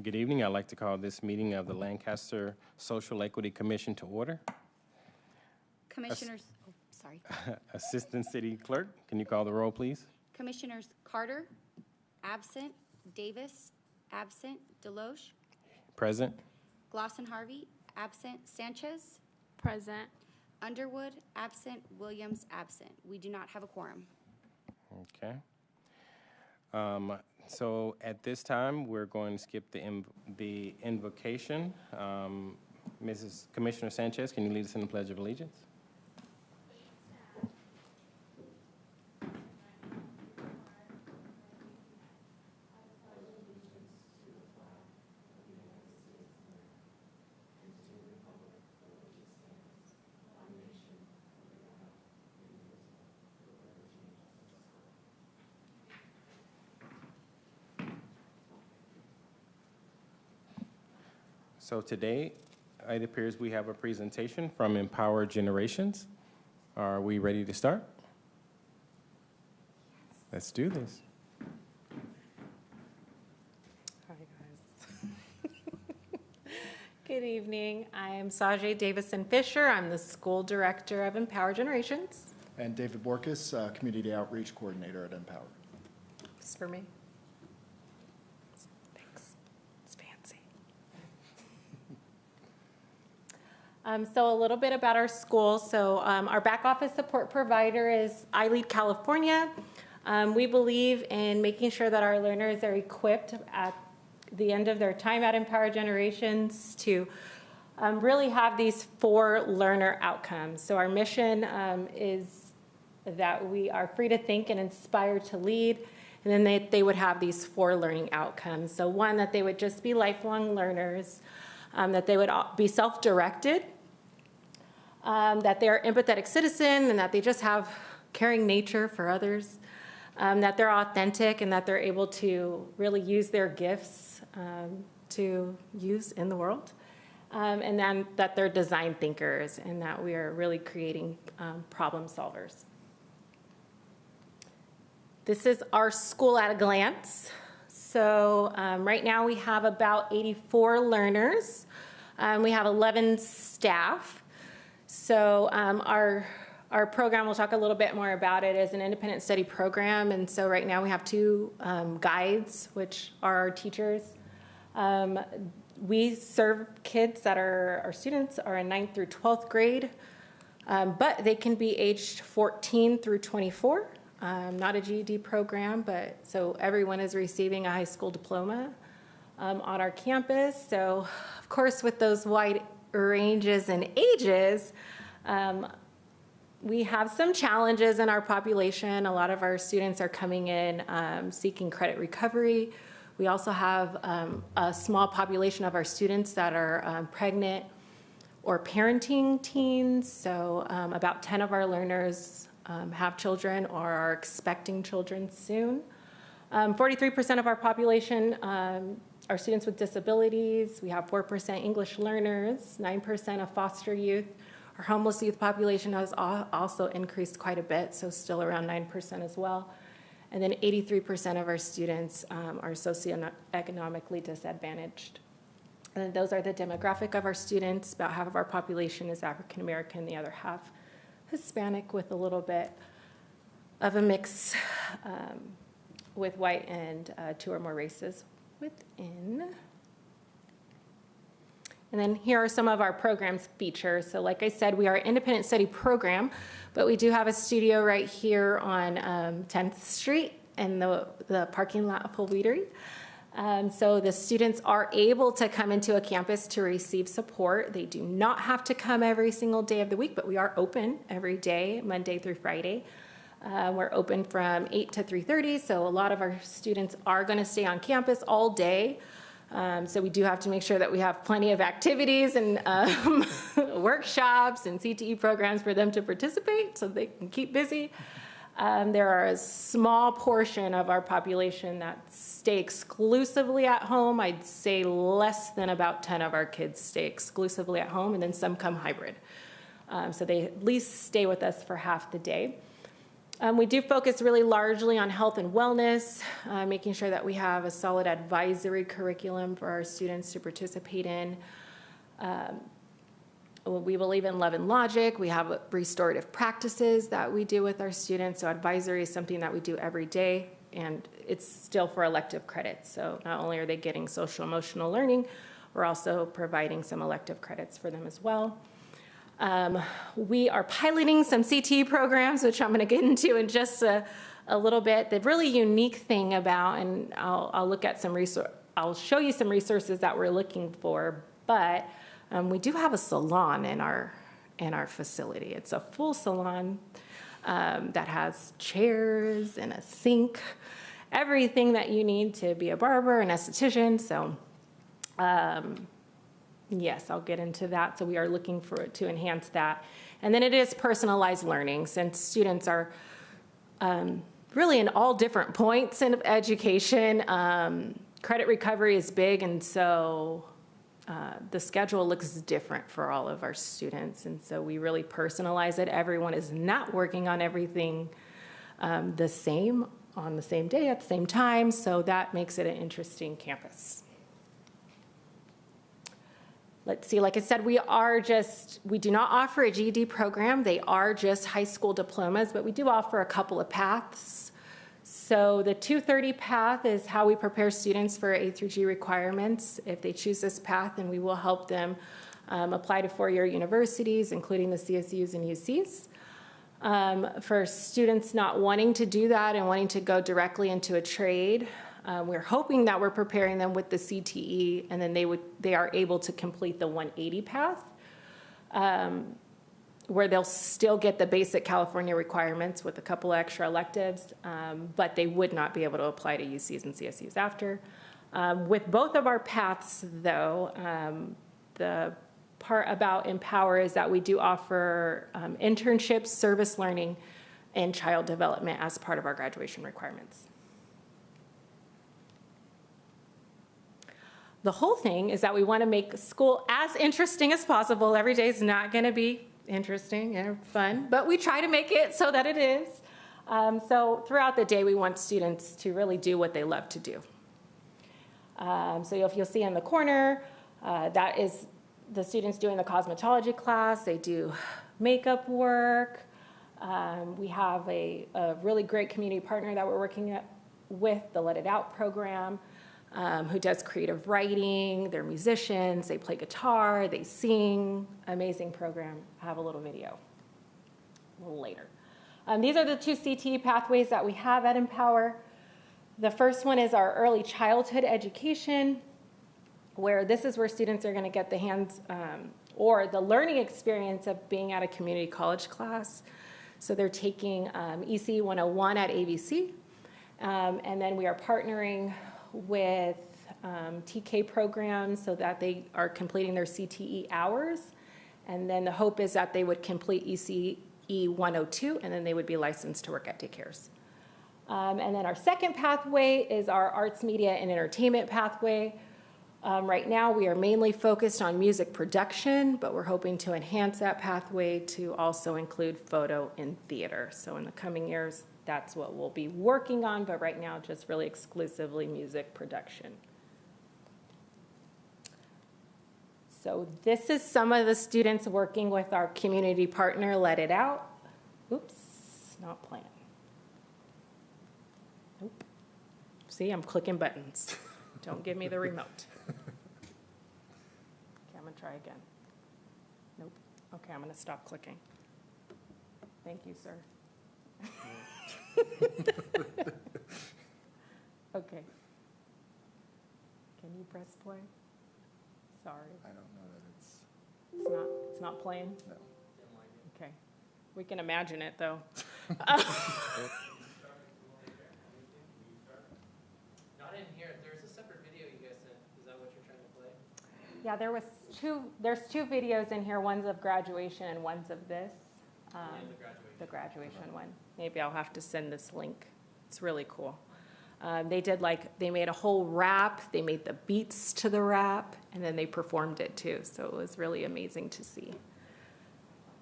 Good evening. I'd like to call this meeting of the Lancaster Social Equity Commission to order. Commissioners, sorry. Assistant City Clerk, can you call the roll, please? Commissioners Carter, absent. Davis, absent. Deloche, Present. Glosson Harvey, absent. Sanchez, Present. Underwood, absent. Williams, absent. We do not have a quorum. Okay. So at this time, we're going to skip the invocation. Mrs. Commissioner Sanchez, can you lead us in the Pledge of Allegiance? So today, it appears we have a presentation from Empower Generations. Are we ready to start? Let's do this. Hi, guys. Good evening. I'm Sajay Davison-Fisher. I'm the School Director of Empower Generations. And David Borkus, Community Outreach Coordinator at Empower. This is for me. Thanks. It's fancy. So a little bit about our school. So our back office support provider is iLead California. We believe in making sure that our learners are equipped at the end of their time at Empower Generations to really have these 4 learner outcomes. So our mission is that we are free to think and inspired to lead, and then they would have these 4 learning outcomes. So one, that they would just be lifelong learners, that they would be self-directed, that they're empathetic citizen, and that they just have caring nature for others, that they're authentic, and that they're able to really use their gifts to use in the world, and then that they're design thinkers, and that we are really creating problem solvers. This is our school at a glance. So right now we have about 84 learners. We have 11 staff. So our program, we'll talk a little bit more about it, is an independent study program. And so right now we have 2 guides, which are our teachers. We serve kids that our students are in 9th through 12th grade, but they can be aged 14 through 24. Not a GED program, but so everyone is receiving a high school diploma on our campus. So of course, with those wide ranges and ages, we have some challenges in our population. A lot of our students are coming in seeking credit recovery. We also have a small population of our students that are pregnant or parenting teens. So about 10 of our learners have children or are expecting children soon. 43% of our population are students with disabilities. We have 4% English learners, 9% of foster youth. Our homeless youth population has also increased quite a bit, so still around 9% as well. And then 83% of our students are socioeconomically disadvantaged. And those are the demographic of our students. About half of our population is African American, the other half Hispanic, with a little bit of a mix with white and 2 or more races within. And then here are some of our program's features. So like I said, we are an independent study program, but we do have a studio right here on 10th Street in the parking lot of Full Weedery. So the students are able to come into a campus to receive support. They do not have to come every single day of the week, but we are open every day, Monday through Friday. We're open from 8 to 3:30, so a lot of our students are going to stay on campus all day. So we do have to make sure that we have plenty of activities and workshops and CTE programs for them to participate so they can keep busy. There are a small portion of our population that stay exclusively at home. I'd say less than about 10 of our kids stay exclusively at home, and then some come hybrid. So they at least stay with us for half the day. We do focus really largely on health and wellness, making sure that we have a solid advisory curriculum for our students to participate in. We believe in love and logic. We have restorative practices that we do with our students. So advisory is something that we do every day, and it's still for elective credits. So not only are they getting social emotional learning, we're also providing some elective credits for them as well. We are piloting some CTE programs, which I'm going to get into in just a little bit. The really unique thing about, and I'll look at some I'll show you some resources that we're looking for, but we do have a salon in our facility. It's a full salon that has chairs and a sink, everything that you need to be a barber, an esthetician. So yes, I'll get into that. So we are looking to enhance that. And then it is personalized learning, since students are really in all different points in education. Credit recovery is big, and so the schedule looks different for all of our students. And so we really personalize it. Everyone is not working on everything the same on the same day at the same time. So that makes it an interesting campus. Let's see, like I said, we do not offer a GED program. They are just high school diplomas, but we do offer a couple of paths. So the 230 path is how we prepare students for A through G requirements. If they choose this path, then we will help them apply to four-year universities, including the CSUs and UCs. For students not wanting to do that and wanting to go directly into a trade, we're hoping that we're preparing them with the CTE, and then they are able to complete the 180 path, where they'll still get the basic California requirements with a couple of extra electives, but they would not be able to apply to UCs and CSUs after. With both of our paths, though, the part about Empower is that we do offer internships, service learning, and child development as part of our graduation requirements. The whole thing is that we want to make school as interesting as possible. Every day is not going to be interesting and fun, but we try to make it so that it is. So throughout the day, we want students to really do what they love to do. So if you'll see in the corner, that is the students doing the cosmetology class. They do makeup work. We have a really great community partner that we're working with, the Let It Out program, who does creative writing. They're musicians, they play guitar, they sing. Amazing program. I have a little video a little later. These are the two CTE pathways that we have at Empower. The first one is our early childhood education, where this is where students are going to get the hands or the learning experience of being at a community college class. So they're taking EC 101 at ABC, and then we are partnering with TK programs so that they are completing their CTE hours. And then the hope is that they would complete ECE 102, and then they would be licensed to work at daycares. And then our second pathway is our arts, media, and entertainment pathway. Right now, we are mainly focused on music production, but we're hoping to enhance that pathway to also include photo and theater. So in the coming years, that's what we'll be working on, but right now, just really exclusively music production. So this is some of the students working with our community partner, Let It Out. Oops, not playing. Nope. See, I'm clicking buttons. Don't give me the remote. Okay, I'm gonna try again. Nope. Okay, I'm gonna stop clicking. Thank you, sir. Okay. Can you press play? Sorry. I don't know that it's, It's not playing? no. Okay. We can imagine it, though. Not in here. There's a separate video you guys sent. Is that what you're trying to play? Yeah, there's two videos in here. One's of graduation and one's of this. The graduation one. Maybe I'll have to send this link. It's really cool. They made a whole rap. They made the beats to the rap, and then they performed it too. So it was really amazing to see.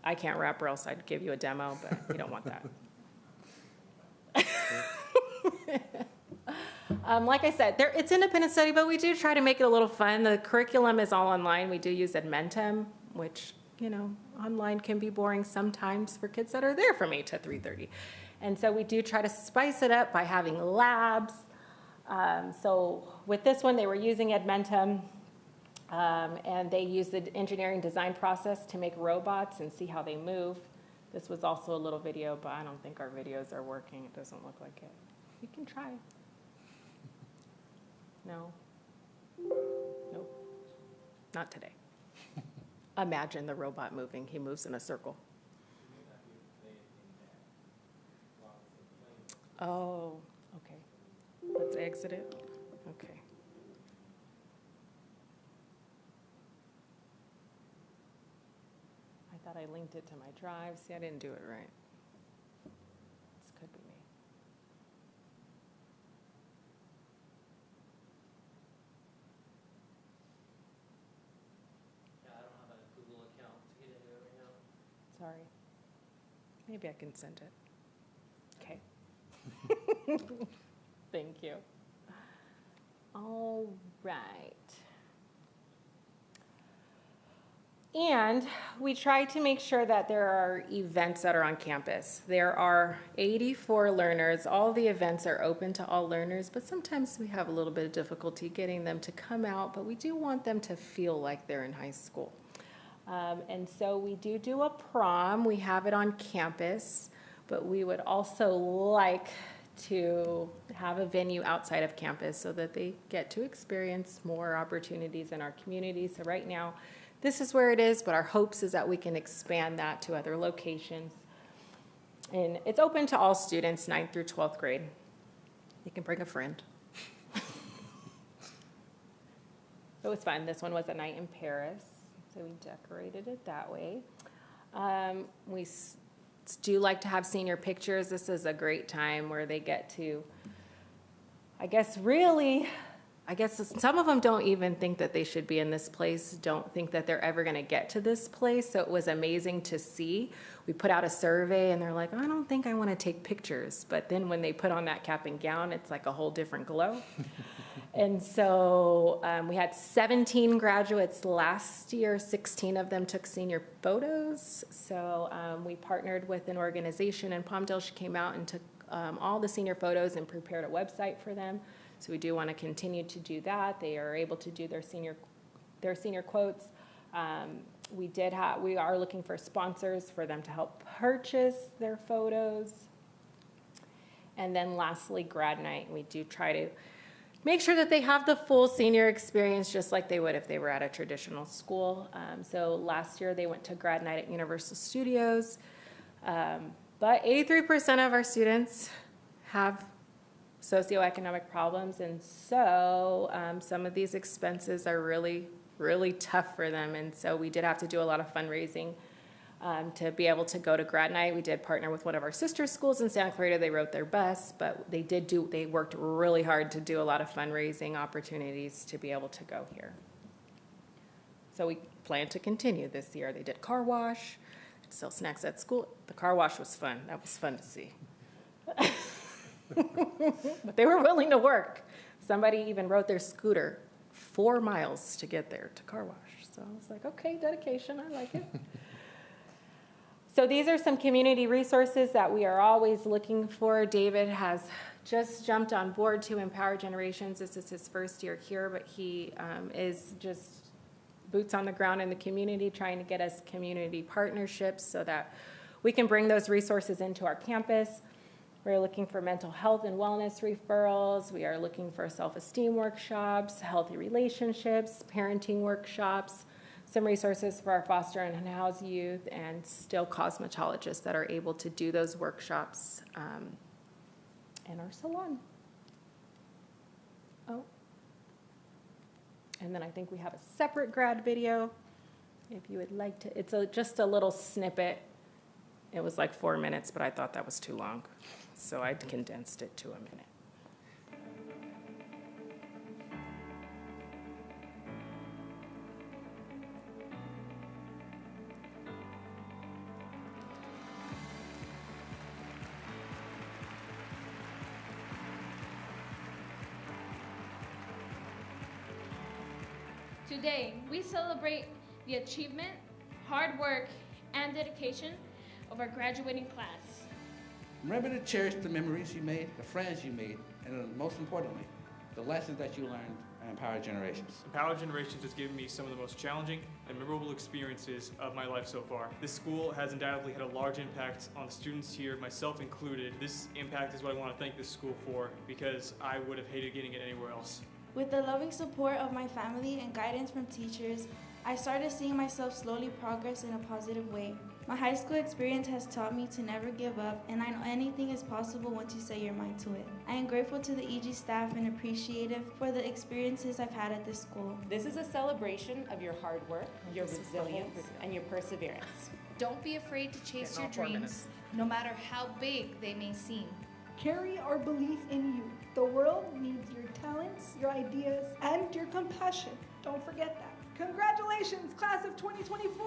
I can't rap, or else I'd give you a demo, but you don't want that. Like I said, it's independent study, but we do try to make it a little fun. The curriculum is all online. We do use Edmentum, which, online can be boring sometimes for kids that are there from 8 to 3:30. And so we do try to spice it up by having labs. So with this one, they were using Edmentum, and they used the engineering design process to make robots and see how they move. This was also a little video, but I don't think our videos are working. It doesn't look like it. You can try. No. Nope. Not today. Imagine the robot moving. He moves in a circle. Oh, okay. Let's exit it. Okay. I thought I linked it to my drive. See, I didn't do it right. This could be me. Sorry. Maybe I can send it. Okay. Thank you. All right. And we try to make sure that there are events that are on campus. There are 84 learners. All the events are open to all learners, but sometimes we have a little bit of difficulty getting them to come out, but we do want them to feel like they're in high school. And so we do a prom. We have it on campus, but we would also like to have a venue outside of campus so that they get to experience more opportunities in our community. So right now, this is where it is, but our hopes is that we can expand that to other locations. And it's open to all students, 9th through 12th grade. You can bring a friend. It was fun. This one was a night in Paris. So we decorated it that way. We do like to have senior pictures. This is a great time where they get to, I guess some of them don't even think that they should be in this place, don't think that they're ever going to get to this place. So it was amazing to see. We put out a survey and they're like, I don't think I want to take pictures. But then when they put on that cap and gown, it's like a whole different glow. And so we had 17 graduates last year. 16 of them took senior photos. So we partnered with an organization in Palmdale. She came out and took all the senior photos and prepared a website for them. So we do want to continue to do that. They are able to do their senior quotes. We are looking for sponsors for them to help purchase their photos. And then lastly, grad night. We do try to make sure that they have the full senior experience just like they would if they were at a traditional school. So last year they went to grad night at Universal Studios. But 83% of our students have socioeconomic problems, and so some of these expenses are really, really tough for them. And so we did have to do a lot of fundraising to be able to go to grad night. We did partner with one of our sister schools in Santa Clarita. They wrote their bus, but they worked really hard to do a lot of fundraising opportunities to be able to go here. So we plan to continue this year. They did car wash, sell snacks at school. The car wash was fun. That was fun to see. But they were willing to work. Somebody even rode their scooter 4 miles to get there to car wash. So I was like, okay, dedication, I like it. So these are some community resources that we are always looking for. David has just jumped on board to Empower Generations. This is his first year here, but he is just boots on the ground in the community, trying to get us community partnerships so that we can bring those resources into our campus. We're looking for mental health and wellness referrals. We are looking for self-esteem workshops, healthy relationships, parenting workshops, some resources for our foster and unhoused youth, and still cosmetologists that are able to do those workshops in our salon. Oh. And then I think we have a separate grad video if you would like to. It's just a little snippet. It was like 4 minutes, but I thought that was too long. So I condensed it to a minute. Today, we celebrate the achievement, hard work, and dedication of our graduating class. Remember to cherish the memories you made, the friends you made, and most importantly, the lessons that you learned and empower generations. Empower Generations has given me some of the most challenging and memorable experiences of my life so far. This school has undoubtedly had a large impact on the students here, myself included. This impact is what I want to thank this school for, because I would have hated getting it anywhere else. With the loving support of my family and guidance from teachers, I started seeing myself slowly progress in a positive way. My high school experience has taught me to never give up, and I know anything is possible once you set your mind to it. I am grateful to the EG staff and appreciative for the experiences I've had at this school. This is a celebration of your hard work, your resilience, and your perseverance. Don't be afraid to chase your dreams, no matter how big they may seem. Carry our belief in you. The world needs your talents, your ideas, and your compassion. Don't forget that. Congratulations, class of 2024!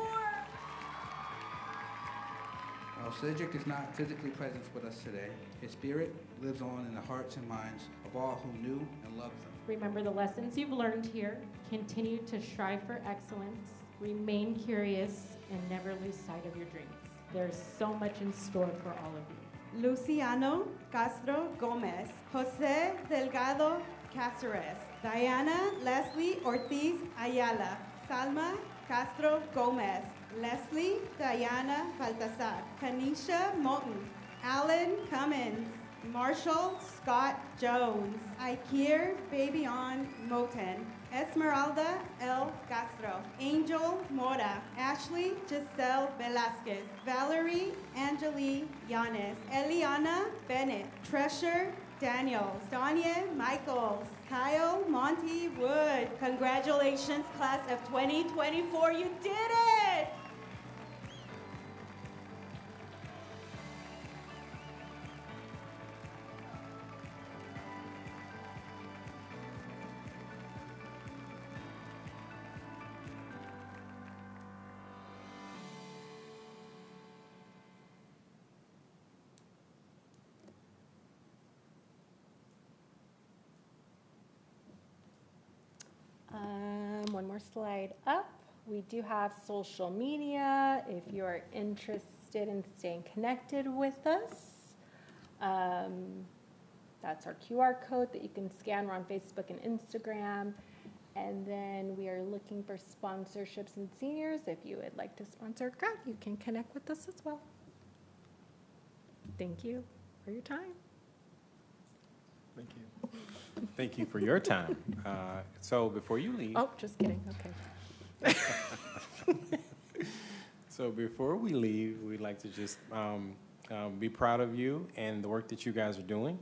While Cedric is not physically present with us today, his spirit lives on in the hearts and minds of all who knew and loved them. Remember the lessons you've learned here. Continue to strive for excellence. Remain curious and never lose sight of your dreams. There's so much in store for all of you. Luciano Castro Gomez, Jose Delgado Cáceres, Diana Leslie Ortiz Ayala, Salma Castro Gomez, Leslie Diana Baltazar, Kanisha Moten, Alan Cummins, Marshall Scott Jones, Ikir Babyon Moten, Esmeralda L. Castro, Angel Mora, Ashley Giselle Velasquez, Valerie Angeli Yanes, Eliana Bennett, Treasure Daniels, Danya Michaels, Kyle Monty Wood. Congratulations, class of 2024, you did it! One more slide up. We do have social media if you are interested in staying connected with us. That's our QR code that you can scan. We're on Facebook and Instagram. And then we are looking for sponsorships and seniors. If you would like to sponsor a grad, you can connect with us as well. Thank you for your time. Thank you. Thank you for your time. So before you leave. Oh, just kidding. Okay. So before we leave, we'd like to just be proud of you and the work that you guys are doing.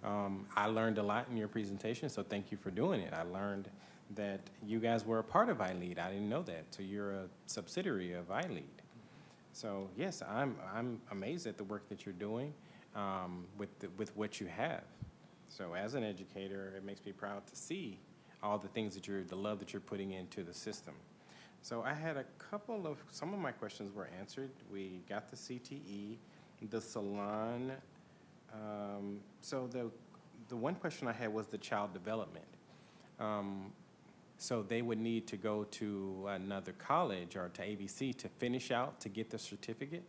I learned a lot in your presentation, so thank you for doing it. I learned that you guys were a part of iLead. I didn't know that. So you're a subsidiary of iLead. So yes, I'm amazed at the work that you're doing with what you have. So as an educator, it makes me proud to see all the things that the love that you're putting into the system. So I had some of my questions were answered. We got the CTE, the salon. So the one question I had was the child development. So they would need to go to another college or to ABC to finish out to get the certificate?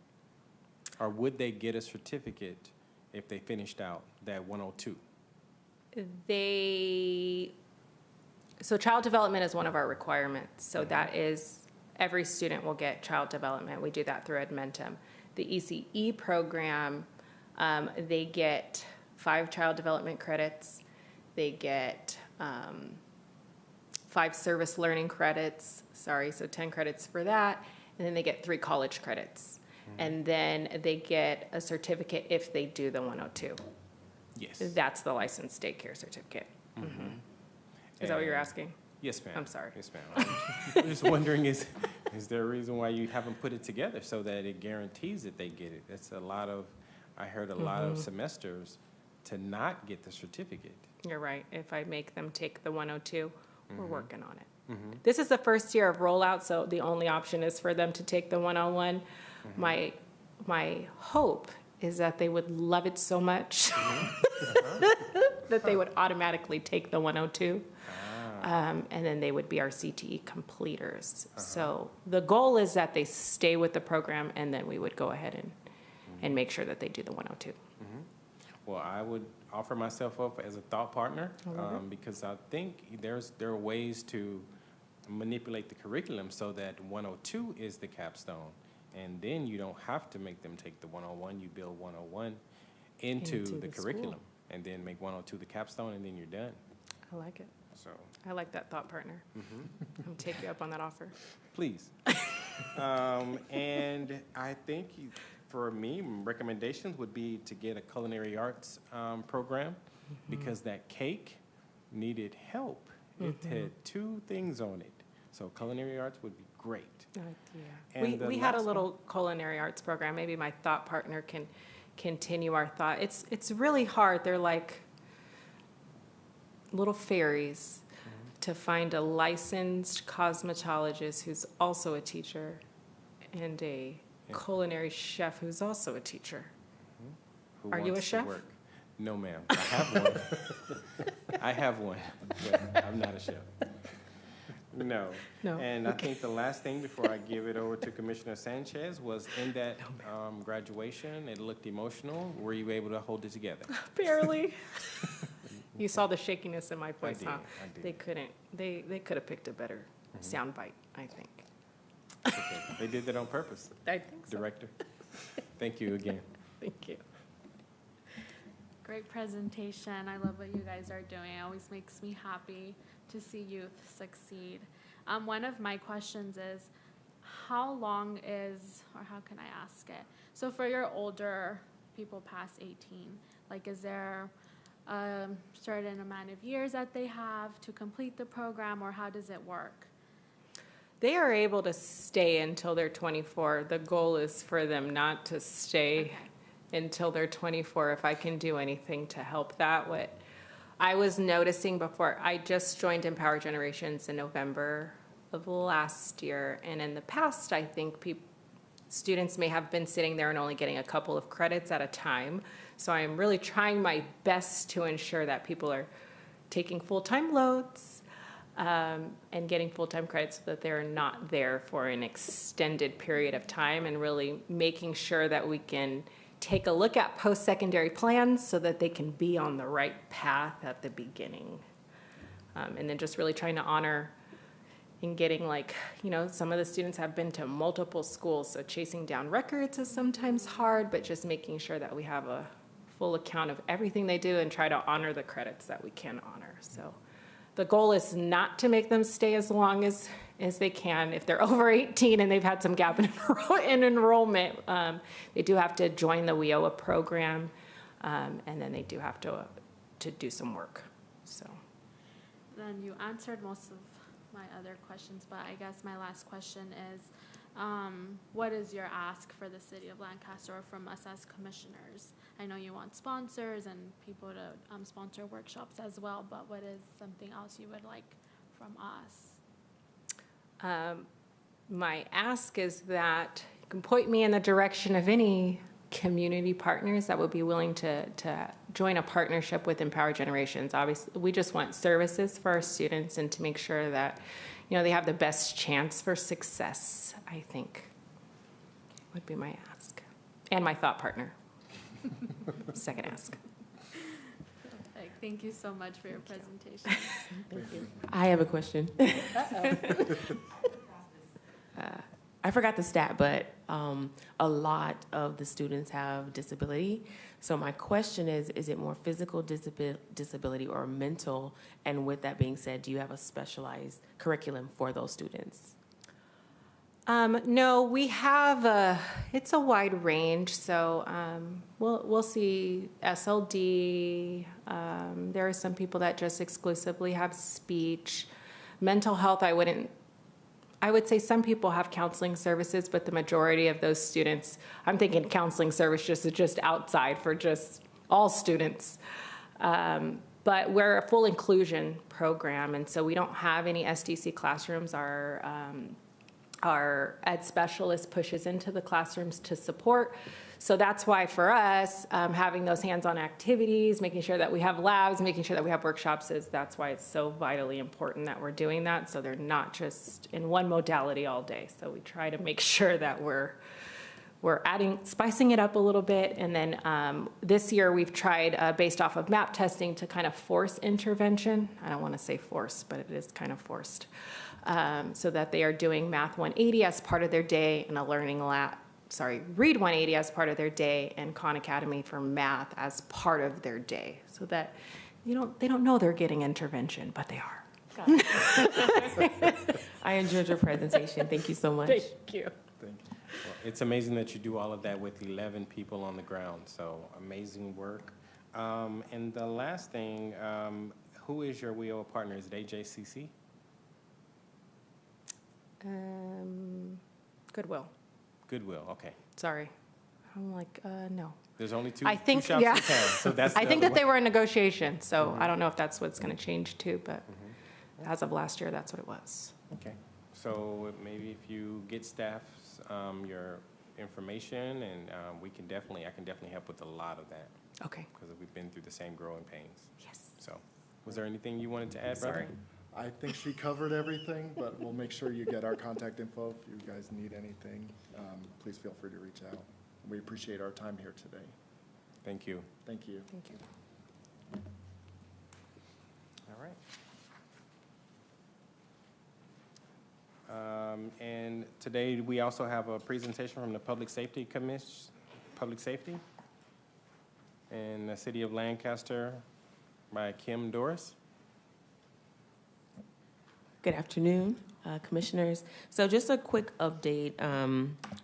Or would they get a certificate if they finished out that 102? So child development is one of our requirements. So that is, every student will get child development. We do that through Edmentum. The ECE program, they get 5 child development credits. They get 5 service learning credits, so 10 credits for that. And then they get 3 college credits. And then they get a certificate if they do the 102. Yes. That's the licensed daycare certificate. Is that what you're asking? Yes, ma'am. I'm sorry. Yes, ma'am. I'm just wondering, is there a reason why you haven't put it together so that it guarantees that they get it? It's I heard a lot of semesters to not get the certificate. You're right. If I make them take the 102, we're working on it. This is the first year of rollout, so the only option is for them to take the 101. My hope is that they would love it so much that they would automatically take the 102. And then they would be our CTE completers. So the goal is that they stay with the program, and then we would go ahead and make sure that they do the 102. Well, I would offer myself up as a thought partner because I think there are ways to manipulate the curriculum so that 102 is the capstone, and then you don't have to make them take the 101. You build 101 into the curriculum, and then make 102 the capstone, and then you're done. I like it. So I like that thought partner. I'll take you up on that offer. please. And I think for me, recommendations would be to get a culinary arts program because that cake needed help. It had 2 things on it. So culinary arts would be great. And We had a little culinary arts program. Maybe my thought partner can continue our thought. It's really hard. They're like little fairies to find a licensed cosmetologist who's also a teacher and a culinary chef who's also a teacher. Who Are you a wants to chef? work. No, ma'am. I have one. I have one, but I'm not a chef. No. And I think the last thing before I give it over to Commissioner Sanchez was in that graduation, it looked emotional. Were you able to hold it together? Barely. You saw the shakiness in my voice, did, huh? I did. They couldn't. They could have picked a better sound bite, I think. Okay. They did that on purpose. I think so. Director. Thank you again. Thank you. Great presentation. I love what you guys are doing. It always makes me happy to see youth succeed. One of my questions is, how long is, or how can I ask it? So for your older people past 18, like is there a certain amount of years that they have to complete the program, or how does it work? They are able to stay until they're 24. The goal is for them not to stay until they're 24. If I can do anything to help that, what I was noticing before, I just joined Empower Generations in November of last year, and in the past, I think students may have been sitting there and only getting a couple of credits at a time. So I'm really trying my best to ensure that people are taking full-time loads and getting full-time credits so that they're not there for an extended period of time, and really making sure that we can take a look at post-secondary plans so that they can be on the right path at the beginning. And then just really trying to honor in getting, like, you know, some of the students have been to multiple schools, so chasing down records is sometimes hard, but just making sure that we have a full account of everything they do and try to honor the credits that we can honor. So the goal is not to make them stay as long as they can. If they're over 18 and they've had some gap in enrollment, they do have to join the WIOA program, and then they do have to do some work. So Then you answered most of my other questions, but I guess my last question is, what is your ask for the city of Lancaster or from us as commissioners? I know you want sponsors and people to sponsor workshops as well, but what is something else you would like from us? My ask is that you can point me in the direction of any community partners that would be willing to join a partnership with Empower Generations. Obviously, we just want services for our students and to make sure that, you know, they have the best chance for success, I think, would be my ask. And my thought partner. Second ask. Thank you so much for your presentation. Thank you. I have a question. I forgot the stat, but a lot of the students have disability. So my question is it more physical disability or mental? And with that being said, do you have a specialized curriculum for those students? No, we have it's a wide range. So we'll see SLD. There are some people that just exclusively have speech. Mental health, I would say some people have counseling services, but the majority of those students, I'm thinking counseling service is just outside for just all students. But we're a full inclusion program, and so we don't have any SDC classrooms. our ed specialist pushes into the classrooms to support. So that's why for us, having those hands-on activities, making sure that we have labs, making sure that we have workshops, that's why it's so vitally important that we're doing that. So they're not just in one modality all day. So we try to make sure that we're spicing it up a little bit. And then this year we've tried, based off of map testing, to kind of force intervention. I don't want to say force, but it is kind of forced. So that they are doing Math 180 as part of their day and Read 180 as part of their day and Khan Academy for math as part of their day. So that they don't know they're getting intervention, but they are. I enjoyed your presentation. Thank you so much. Thank you. Thank you. Well, it's amazing that you do all of that with 11 people on the ground. So amazing work. And the last thing, who is your WIO partner? Is it AJCC? Goodwill. Goodwill, okay. Sorry. I'm like, no. There's only two I think, shops yeah. in town, so that's I the think other that they one. were in negotiation, so I don't know if that's what's going to change too, but as of last year, that's what it was. Okay. So maybe if you get staff's your information, and I can definitely help with a lot of that. Okay. Because we've been through the same growing pains. Yes. So, was there anything you wanted to add, brother? Sorry. I think she covered everything, but we'll make sure you get our contact info. If you guys need anything, please feel free to reach out. We appreciate our time here today. Thank you. Thank you. Thank you. All right. And today we also have a presentation from the Public Safety Commission, Public Safety in the city of Lancaster by Kim Doris. Good afternoon, commissioners. So just a quick update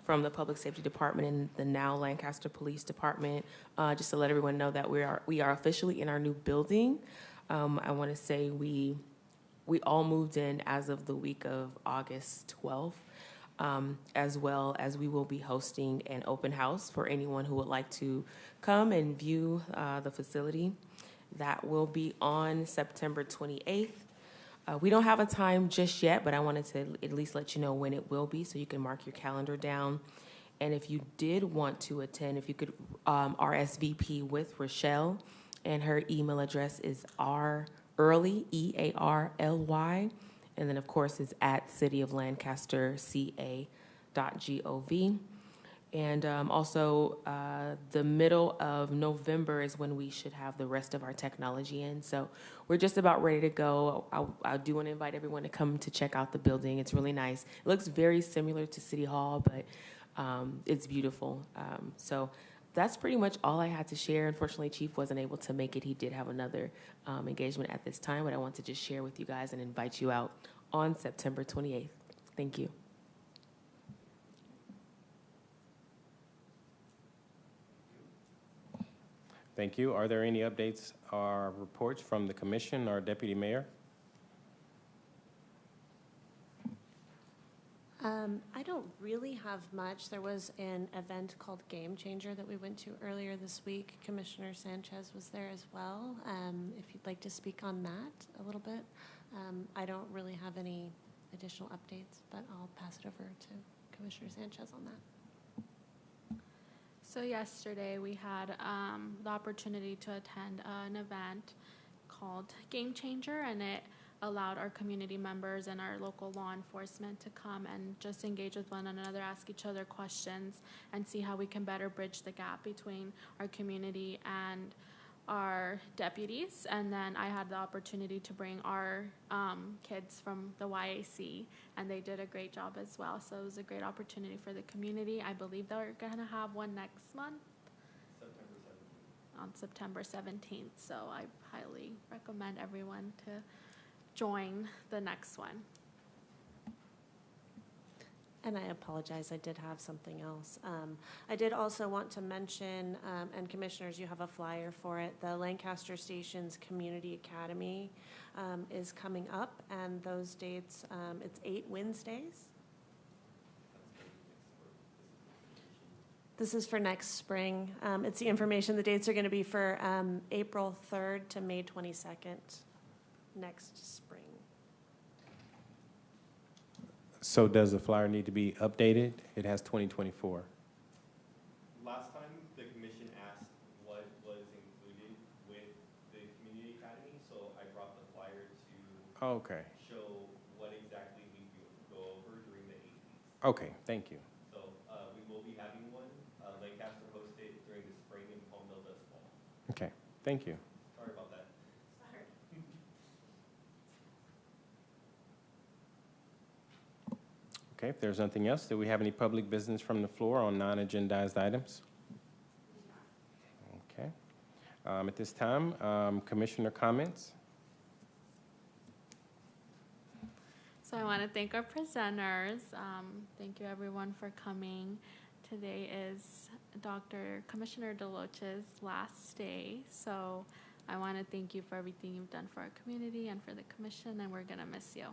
from the Public Safety Department and the now Lancaster Police Department, just to let everyone know that we are officially in our new building. I want to say we all moved in as of the week of August 12th, as well as we will be hosting an open house for anyone who would like to come and view the facility. That will be on September 28th. We don't have a time just yet, but I wanted to at least let you know when it will be so you can mark your calendar down. And if you did want to attend, if you could RSVP with Rochelle, and her email address is rearly, EARLY, and then of course is at cityoflancasterca.gov. And also, the middle of November is when we should have the rest of our technology in. So we're just about ready to go. I do want to invite everyone to come to check out the building. It's really nice. It looks very similar to City Hall, but it's beautiful. So that's pretty much all I had to share. Unfortunately, Chief wasn't able to make it. He did have another engagement at this time, but I want to just share with you guys and invite you out on September 28th. Thank you. Thank you. Are there any updates or reports from the commission or deputy mayor? I don't really have much. There was an event called Game Changer that we went to earlier this week. Commissioner Sanchez was there as well. If you'd like to speak on that a little bit. I don't really have any additional updates, but I'll pass it over to Commissioner Sanchez on that. So yesterday we had the opportunity to attend an event called Game Changer, and it allowed our community members and our local law enforcement to come and just engage with one another, ask each other questions, and see how we can better bridge the gap between our community and our deputies. And then I had the opportunity to bring our kids from the YAC, and they did a great job as well. So it was a great opportunity for the community. I believe they're going to have one next month. On September 17th. So I highly recommend everyone to join the next one. And I apologize, I did have something else. I did also want to mention, and commissioners, you have a flyer for it, the Lancaster Station's Community Academy is coming up, and those dates, it's 8 Wednesdays. This is for next spring. It's the information, the dates are going to be for April 3rd to May 22nd next spring. So does the flyer need to be updated? It has 2024. Last time, the commission asked what was included with the community academy, so I brought the flyer to Okay. show what exactly we go over during the 8 weeks. Okay, thank you. So we will be having one. Lancaster hosted it during the spring and Palmdale does fall. Okay, thank you. Sorry about that. Sorry. Okay, if there's nothing else, do we have any public business from the floor on non-agendized items? Okay. At this time, commissioner comments? So I want to thank our presenters. Thank you everyone for coming. Today is Commissioner Deloach's last day. So I want to thank you for everything you've done for our community and for the commission, and we're going to miss you.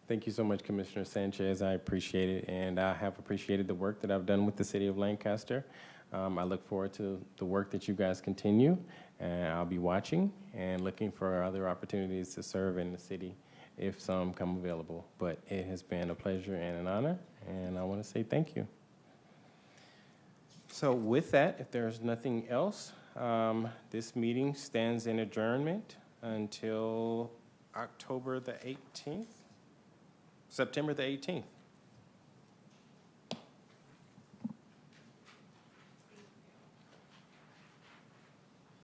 Thank you so much, Commissioner Sanchez. I appreciate it, and I have appreciated the work that I've done with the city of Lancaster. I look forward to the work that you guys continue, and I'll be watching and looking for other opportunities to serve in the city if some come available. But it has been a pleasure and an honor, and I want to say thank you. So with that, if there's nothing else, this meeting stands in adjournment until September the 18th.